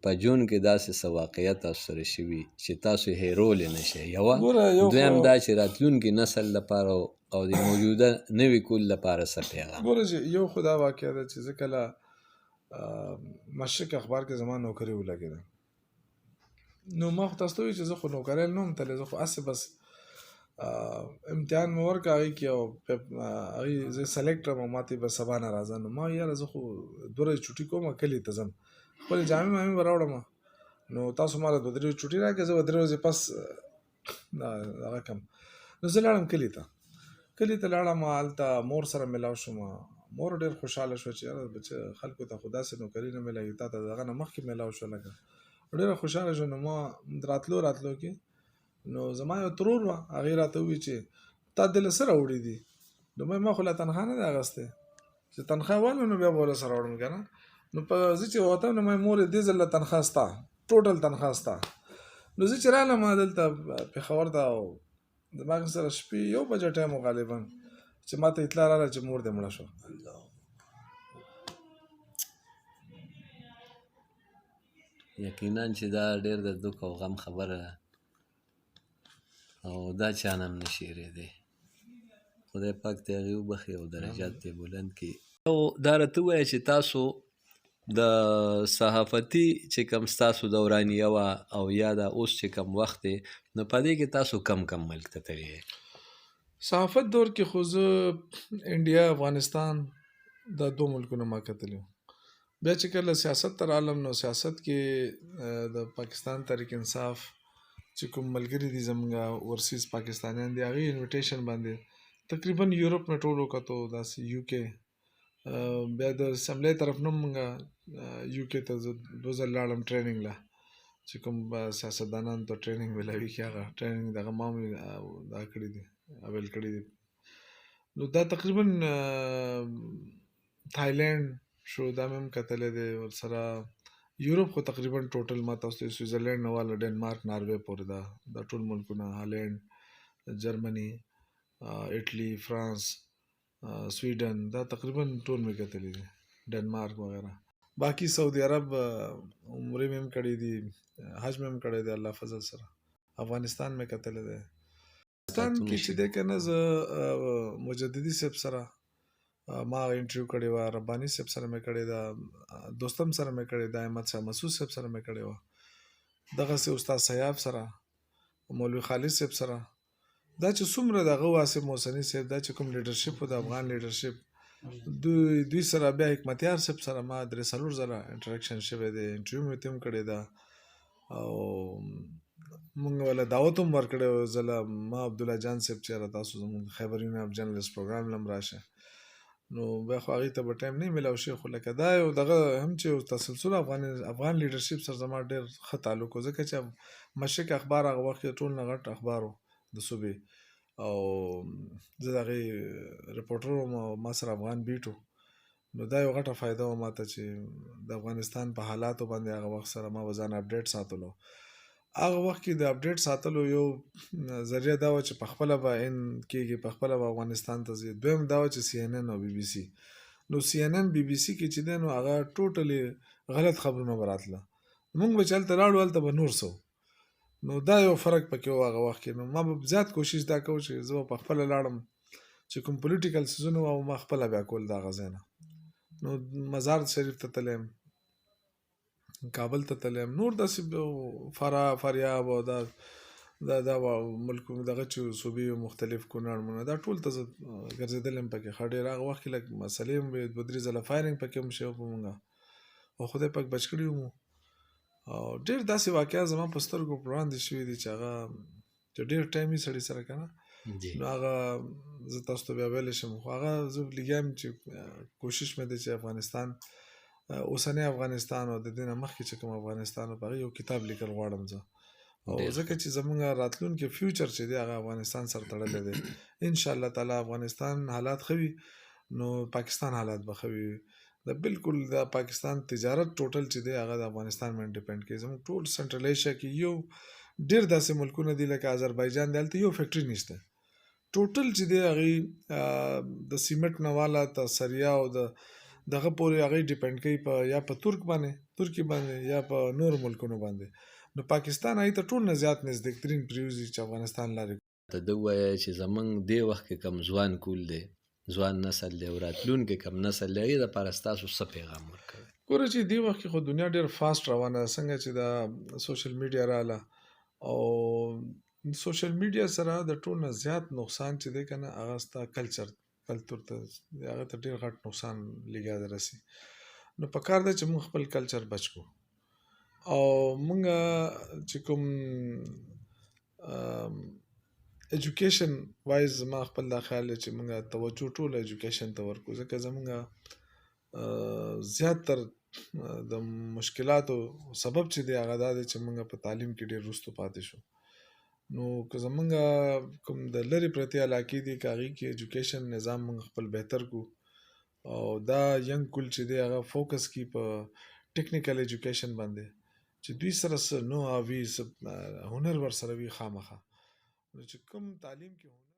په ژوند کې داسې څه واقعیت تاسو سره شوي چې تاسو هیرولی نه شئ. یوه دویم دا چې راتلونکي نسل لپاره او د موجوده نوي کول لپاره څه پیغام؟ ګوره چې یو خو دا واقعه ده چې زه کله مشرق اخبار کې زما نوکري ولګېده، نو ما خو تاسو ته وایي چې زه خو نوکرۍ نه وم تللی، زه خو هسې بس امتحان مې ورکړه هغې کې او هغې زه سلیکټ کړم او ما ته به سبا نه راځه. نو ما یاره زه خو 2 ورځې چوټي کوم کلي ته ځم، خپلې جامې مامې به راوړم، نو تاسو ما له 2 درې چوټي راکړئ، زه به 3 ورځې پس هغه کړم. نو زه لاړم کلي ته لاړم، هلته مور سره ملاو شوم. مور ډېر خوشحاله شوه چې یاره بچه خلکو ته خو داسې نوکري نه میلاوي، تا ته د هغه نه مخکې میلاو شوه، لکه ډېره خوشحاله شوه. نو ما راتلو کې نو زما یو ترور وه، هغې راته ووایي چې تا دې له څه راوړي دي؟ نو ما خو لا تنخوا نه دی اخیستی، چې تنخوا والو نو بیا به له څه راوړم که نه. نو په زه چې ووتم نو مور دې ځل له تنخوا ستا، ټوټل تنخوا ستا. نو زه چې رالم دلته پېښور ته، او زما سره شپې 1 بجه ټایم و غالبا، چې ما ته اطلاع راغله چې مور دې مړه شوه. یقینا چې دا ډېر د دوک او غم خبره ده او دا چا نه هم نشي هېرېدی. خدای پاک ته هغې وبخښي او درجات ته یې بلند کړي. او دا راته ووایه چې تاسو د صحافتي چې کوم ستاسو دورانیه وه او یا دا اوس چې کوم وخت دی، نو په دې کې تاسو کم ملک ته تللی یې؟ صحافت دور کې خو زه انډیا افغانستان دا 2 ملکونه ما کتلي وو. بیا چې کله سیاست ته رالم نو سیاست کې د پاکستان تحریک انصاف چې کوم ملګري دي زموږ ورسیز پاکستانیان دي، هغې انویټیشن باندې تقریبا یورپ نه ټول وکتو، داسې یو کې، بیا د اسمبلی طرف نه مونږ یو کې ته زه 2 ځل لاړم ټریننګ له، چې کوم سیاستدانانو ته ټریننګ میلاوي کړي، هغه ټریننګ دغه ما هم دا کړي دي، اویل کړي دي. نو دا تقریبا تایلینډ شو، دا مې هم کتلی دی. ورسره یورپ خو تقریبا ټوټل ما تاسو ته سویزرلینډ نه واله ډنمارک ناروې پورې دا ټول ملکونه، هالینډ، جرمني، اټلي، فرانس، سویډن، دا تقریبا ټول مې کتلی دي، ډنمارک وغیره. باقي سعودي عرب عمرې مې هم کړی دي، حج مې هم کړی دی الله فضل سره. افغانستان مې کتلی دی. افغانستان کې چې دی که نه، زه مجددي صاحب سره ما انټرویو کړې وه، رباني صاحب سره مې کړې ده، دوستم سره مې کړې ده، احمد شاه مسعود صاحب سره مې کړې وه، دغسې استاد سیاف سره، مولوي خالد صاحب سره. دا چې څومره د هغه واسم محسني صاحب دا چې کوم لیډرشپ و د افغان لیډرشپ، دوی سره بیا حکمتیار صاحب سره ما 3-4 ځله انټریکشن شوی دی، انټرویو مې ته هم کړې ده، او مونږ وله دعوت هم ورکړی و ځله ما عبدالله جان صاحب چې تاسو زموږ خیبر یونین اف جرنلسټ پروګرام له هم راشه. نو بیا خو هغې ته به ټایم نه میلاو شي، خو لکه دا یو دغه هم چې تسلسل افغان لیډرشپ سره زما ډېر ښه تعلق و، ځکه چې مشرق اخبار هغه وخت کې ټول نه غټ اخبار و د صوبې، او زه د هغې رپورټر وم او ما سره افغان بیټ و. نو دا یو غټه فایده وه ما ته چې د افغانستان په حالاتو باندې هغه وخت سره ما به ځان اپډیټ ساتلو. هغه وخت کې د اپډیټ ساتلو یو ذریعه دا وه چې پخپله به ان کېږي، پخپله به افغانستان ته ځي. دویم دا وه چې CNN او BBC. نو CNN BBC کې چې دی نو هغه ټوټلی غلط خبرونه به راتله، مونږ به چې هلته لاړو هلته به نور څه، نو دا یو فرق پکې و هغه وخت کې. نو ما به زیات کوشش دا کوو چې زه به پخپله لاړم، چې کوم پولیټیکل څیزونه وه ما خپله بیا کول د هغه ځای نه. نو مزار شریف ته تللی یم، کابل ته تللی یم، نور داسې فراه، فاریاب او دا ملکونه دغه چې صوبې مختلف کونړ دا ټول ته زه ګرځېدلی یم پکې ښه ډېر. هغه وخت کې لږ مسلې هم وې، 2-3 ځله فایرنګ پکې هم شوی په مونږه، او خدای پاک بچ کړي مو. او ډېر داسې واقعات زما په سترګو په وړاندې شوي دي چې هغه چې ډېر ټایم وي سړي سره که نه، نو هغه زه تاسو ته بیا ویلی شم. خو هغه زه لګیا یم چې کوشش مې دی چې افغانستان، اوسنی افغانستان او د دې نه مخکې چې کوم افغانستان و، په هغې یو کتاب لیکل غواړم زه، او ځکه چې زمونږ راتلونکي فیوچر چې دی هغه افغانستان سره تړلی دی. انشاءالله تعالی افغانستان حالات ښه وي نو پاکستان حالات به ښه وي. د بالکل د پاکستان تجارت ټوټل چې دی هغه د افغانستان باندې ډیپینډ کوي. زموږ ټول سنټرل ایشیا کې یو ډېر داسې ملکونه دي لکه آذربایجان دی، هلته یو فیکټري نشته، ټوټل چې دی هغې د سیمنټ نه واله تر سریا او د دغه پورې هغه ډیپند کوي په یا په ترکی باندې یا په نور ملکونو باندې. نو پاکستان هغې ته ټول نه زیات نزدیکترین پرېوځي چې افغانستان لارې ته ده ووایه چې زمونږ دې وخت کې کم ځوان کول دی، ځوان نسل دی او راتلونکي کم نسل دی، هغې دپاره ستاسو څه پیغام ورکوئ؟ ګوره چې دې وخت کې خو دنیا ډېر فاسټ روانه ده، څنګه چې دا سوشل میډیا راغله او سوشل میډیا سره د ټول نه زیات نقصان چې دی که نه هغه ستا کلتور ته هغه ته ډېر غټ نقصان لګیا ده رسي. نو پکار ده چې موږ خپل کلچر بچ کړو او موږ چې کوم ایجوکیشن وایز ما خپل دا خیال دی چې موږ توجه ټول ایجوکیشن ته ورکړو، ځکه زموږ زیاتر د مشکلاتو سبب چې دی هغه دا دی چې موږ په تعلیم کې ډېر وروسته پاتې شو. نو که زموږ کوم د لرې پرتې علاقې دي که هغې کې ایجوکیشن نظام موږ خپل بهتر کړو او دا ینګ کول چې دی هغه فوکس کړي په ټیکنیکل ایجوکیشن باندې چې دوی سره څه نو وي، څه هنر ورسره وي خامخا. نو چې کوم تعلیم کې